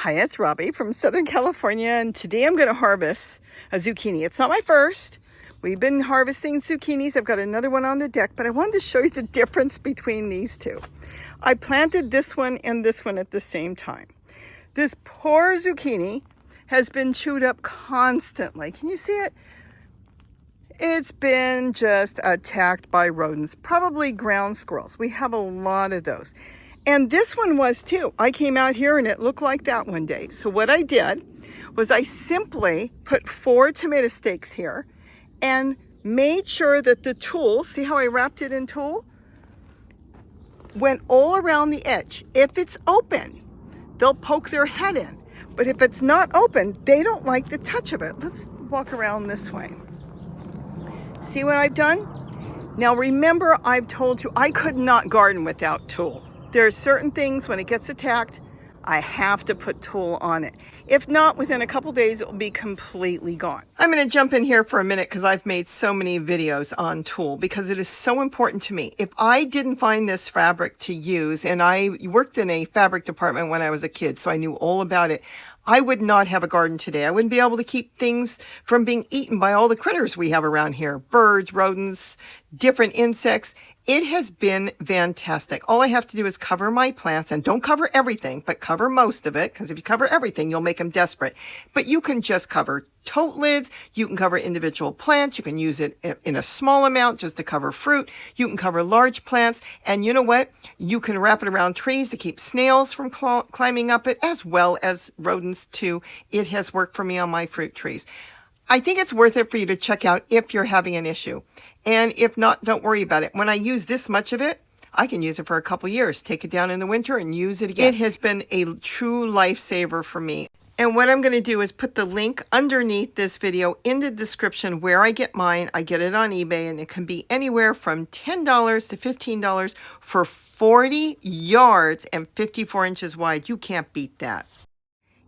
Hi, it's Robbie from Southern California, and today I'm going to harvest a zucchini. It's not my first. We've been harvesting zucchinis. I've got another one on the deck, but I wanted to show you the difference between these two. I planted this one and this one at the same time. This poor zucchini has been chewed up constantly. Can you see it? It's been just attacked by rodents, probably ground squirrels. We have a lot of those. And this one was too. I came out here and it looked like that one day. So what I did was I simply put 4 tomato stakes here and made sure that the tool, see how I wrapped it in tulle? Went all around the edge. If it's open, they'll poke their head in. But if it's not open, they don't like the touch of it. Let's walk around this way. See what I've done? Now remember, I've told you I could not garden without tulle. There are certain things when it gets attacked, I have to put tulle on it. If not, within a couple days, it will be completely gone. I'm going to jump in here for a minute because I've made so many videos on tulle because it is so important to me. If I didn't find this fabric to use, and I worked in a fabric department when I was a kid, so I knew all about it, I would not have a garden today. I wouldn't be able to keep things from being eaten by all the critters we have around here. Birds, rodents, different insects. It has been fantastic. All I have to do is cover my plants, and don't cover everything, but cover most of it, because if you cover everything, you'll make them desperate. But you can just cover tote lids. You can cover individual plants. You can use it in a small amount just to cover fruit. You can cover large plants. And you know what? You can wrap it around trees to keep snails from climbing up it, as well as rodents too. It has worked for me on my fruit trees. I think it's worth it for you to check out if you're having an issue. And if not, don't worry about it. When I use this much of it, I can use it for a couple years. Take it down in the winter and use it again. It has been a true lifesaver for me. And what I'm going to do is put the link underneath this video in the description where I get mine. I get it on eBay, and it can be anywhere from $10 to $15 for 40 yards and 54 inches wide. You can't beat that.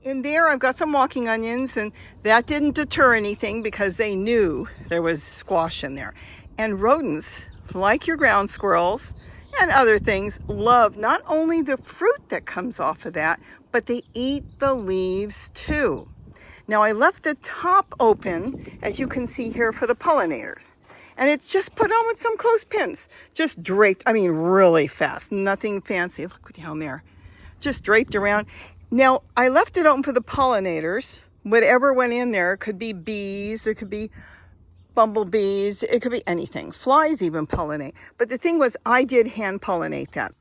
In there, I've got some walking onions, and that didn't deter anything because they knew there was squash in there. And rodents, like your ground squirrels and other things, love not only the fruit that comes off of that, but they eat the leaves too. Now, I left the top open, as you can see here, for the pollinators. And it's just put on with some clothespins. Just draped, I mean, really fast. Nothing fancy. Look down there. Just draped around. Now, I left it open for the pollinators. Whatever went in there, it could be bees, it could be bumblebees, it could be anything. Flies even pollinate. But the thing was, I did hand pollinate that.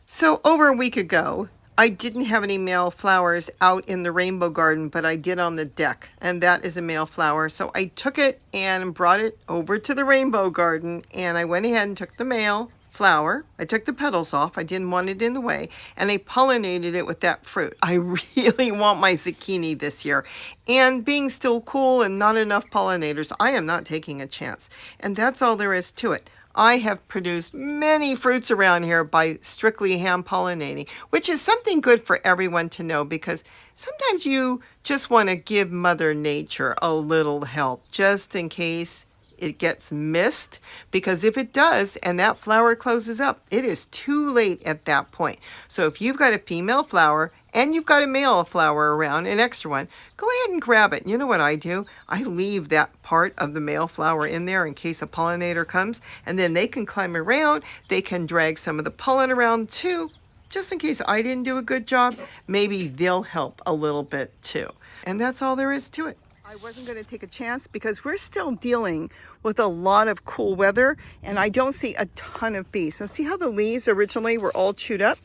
So over a week ago, I didn't have any male flowers out in the rainbow garden, but I did on the deck. And that is a male flower. So I took it and brought it over to the rainbow garden, and I went ahead and took the male flower. I took the petals off. I didn't want it in the way. And I pollinated it with that fruit. I really want my zucchini this year. And being still cool and not enough pollinators, I am not taking a chance. And that's all there is to it. I have produced many fruits around here by strictly hand pollinating, which is something good for everyone to know, because sometimes you just want to give Mother Nature a little help just in case it gets missed, because if it does and that flower closes up, it is too late at that point. So if you've got a female flower and you've got a male flower around, an extra one, go ahead and grab it. You know what I do? I leave that part of the male flower in there in case a pollinator comes, and then they can climb around. They can drag some of the pollen around too. Just in case I didn't do a good job, maybe they'll help a little bit too. And that's all there is to it. I wasn't going to take a chance because we're still dealing with a lot of cool weather, and I don't see a ton of bees. Now, see how the leaves originally were all chewed up?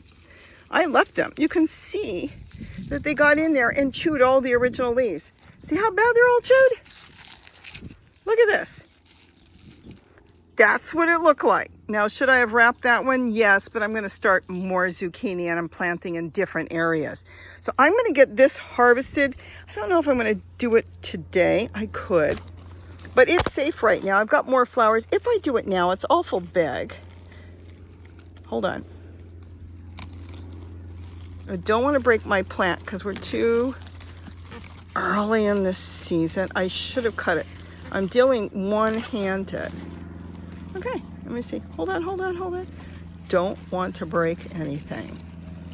I left them. You can see that they got in there and chewed all the original leaves. See how bad they're all chewed? Look at this. That's what it looked like. Now, should I have wrapped that one? Yes, but I'm going to start more zucchini, and I'm planting in different areas. So I'm going to get this harvested. I don't know if I'm going to do it today. I could, but it's safe right now. I've got more flowers. If I do it now, it's awful big. Hold on. I don't want to break my plant because we're too early in this season. I should have cut it. I'm dealing one-handed. Okay, let me see. Hold on. Don't want to break anything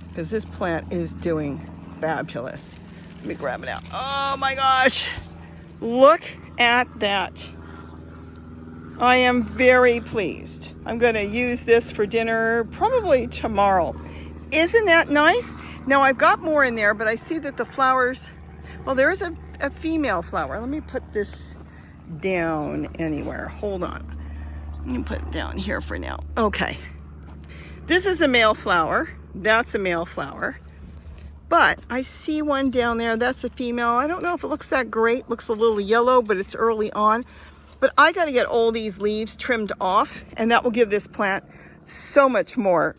because this plant is doing fabulous. Let me grab it out. Oh my gosh. Look at that. I am very pleased. I'm going to use this for dinner probably tomorrow. Isn't that nice? Now I've got more in there, but I see that the flowers, well, there is a female flower. Let me put this down anywhere. Hold on. Let me put it down here for now. Okay. This is a male flower. That's a male flower. But I see one down there. That's a female. I don't know if it looks that great. Looks a little yellow, but it's early on. But I got to get all these leaves trimmed off, and that will give this plant so much more,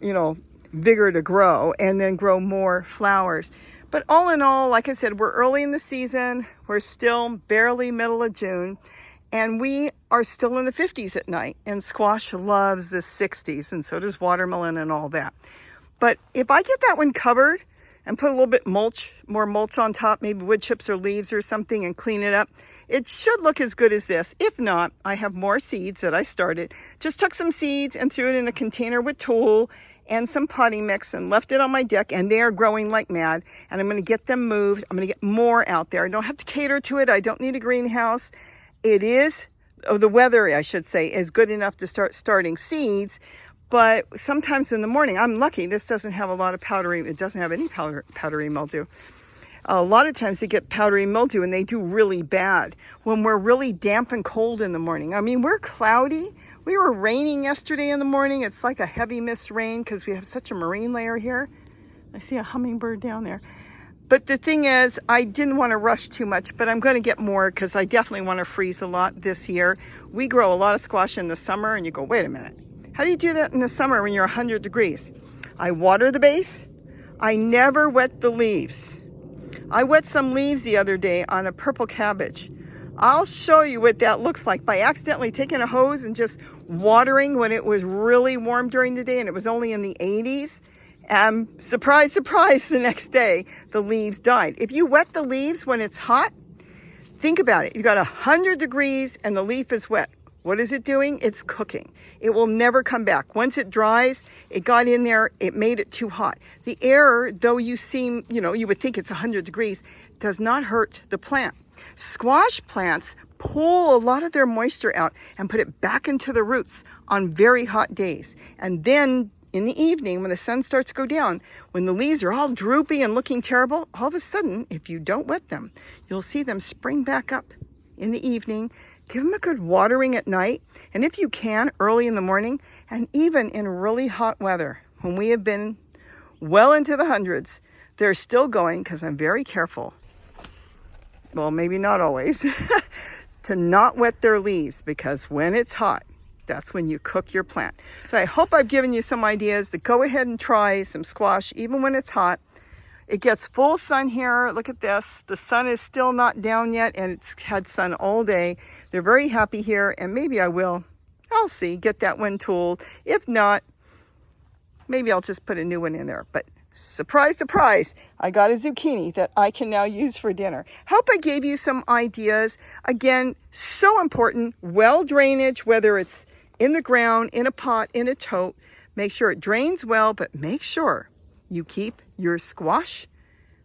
vigor to grow and then grow more flowers. But all in all, like I said, we're early in the season. We're still barely middle of June, and we are still in the 50s at night. And squash loves the 60s, and so does watermelon and all that. But if I get that one covered and put a little bit more mulch on top, maybe wood chips or leaves or something, and clean it up, it should look as good as this. If not, I have more seeds that I started. Just took some seeds and threw it in a container with Tulle and some potting mix and left it on my deck, and they are growing like mad. And I'm going to get them moved. I'm going to get more out there. I don't have to cater to it. I don't need a greenhouse. The weather, I should say, is good enough to starting seeds. But sometimes in the morning, I'm lucky. This doesn't have a lot of it doesn't have any powdery mildew. A lot of times they get powdery mildew, and they do really bad when we're really damp and cold in the morning. I mean, we're cloudy. We were raining yesterday in the morning. It's like a heavy mist rain because we have such a marine layer here. I see a hummingbird down there. But the thing is, I didn't want to rush too much, but I'm going to get more because I definitely want to freeze a lot this year. We grow a lot of squash in the summer, and you go, wait a minute. How do you do that in the summer when you're 100 degrees? I water the base. I never wet the leaves. I wet some leaves the other day on a purple cabbage. I'll show you what that looks like by accidentally taking a hose and just watering when it was really warm during the day and it was only in the 80s. And surprise, surprise, the next day, the leaves died. If you wet the leaves when it's hot, think about it. You got 100 degrees and the leaf is wet. What is it doing? It's cooking. It will never come back. Once it dries, it got in there, it made it too hot. The air, though you would think it's 100 degrees, does not hurt the plant. Squash plants pull a lot of their moisture out and put it back into the roots on very hot days. And then in the evening, when the sun starts to go down, when the leaves are all droopy and looking terrible, all of a sudden, if you don't wet them, you'll see them spring back up in the evening. Give them a good watering at night, and if you can, early in the morning, and even in really hot weather. When we have been well into the hundreds, they're still going, because I'm very careful, well, maybe not always, to not wet their leaves, because when it's hot, that's when you cook your plant. So I hope I've given you some ideas to go ahead and try some squash, even when it's hot. It gets full sun here. Look at this. The sun is still not down yet, and it's had sun all day. They're very happy here, and maybe I'll see, get that one tooled. If not, maybe I'll just put a new one in there. But surprise, surprise, I got a zucchini that I can now use for dinner. Hope I gave you some ideas. Again, so important, well drainage, whether it's in the ground, in a pot, in a tote. Make sure it drains well, but make sure you keep your squash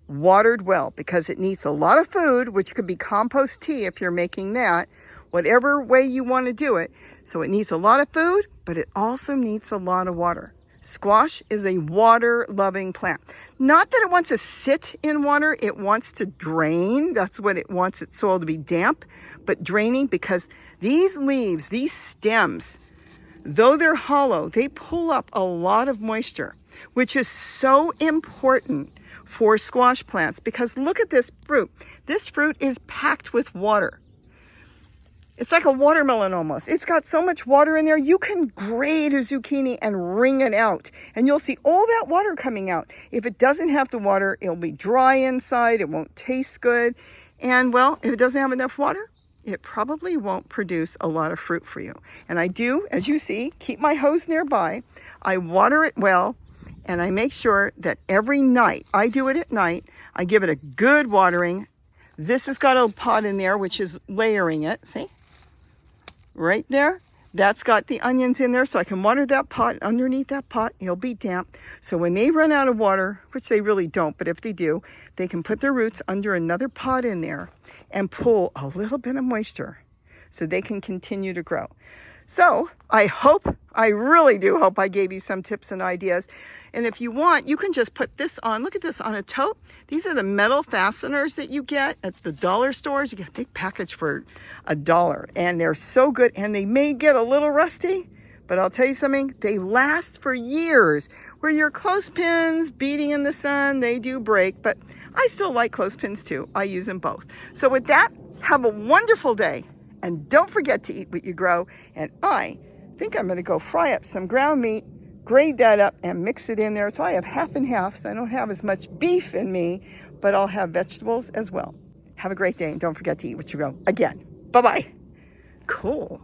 watered well, because it needs a lot of food, which could be compost tea if you're making that, whatever way you want to do it. So it needs a lot of food, but it also needs a lot of water. Squash is a water-loving plant. Not that it wants to sit in water, it wants to drain. That's what it wants its soil to be, damp, but draining, because these leaves, these stems, though they're hollow, they pull up a lot of moisture, which is so important for squash plants, because look at this fruit. This fruit is packed with water. It's like a watermelon almost. It's got so much water in there, you can grate a zucchini and wring it out, and you'll see all that water coming out. If it doesn't have the water, it'll be dry inside, it won't taste good, and well, if it doesn't have enough water, it probably won't produce a lot of fruit for you. And I do, as you see, keep my hose nearby. I water it well, and I make sure that every night, I do it at night, I give it a good watering. This has got a pot in there, which is layering it, see? Right there. That's got the onions in there, so I can water that pot. Underneath that pot, it'll be damp. So when they run out of water, which they really don't, but if they do, they can put their roots under another pot in there and pull a little bit of moisture so they can continue to grow. So I really do hope I gave you some tips and ideas. And if you want, you can just put this on. Look at this on a tote. These are the metal fasteners that you get at the dollar stores. You get a big package for $1, and they're so good. And they may get a little rusty, but I'll tell you something, they last for years. Where your clothespins beating in the sun, they do break, but I still like clothespins too. I use them both. So with that, have a wonderful day. And don't forget to eat what you grow. And I think I'm going to go fry up some ground meat, grate that up, and mix it in there. So I have half and half, so I don't have as much beef in me, but I'll have vegetables as well. Have a great day, and don't forget to eat what you grow. Again, bye-bye. Cool.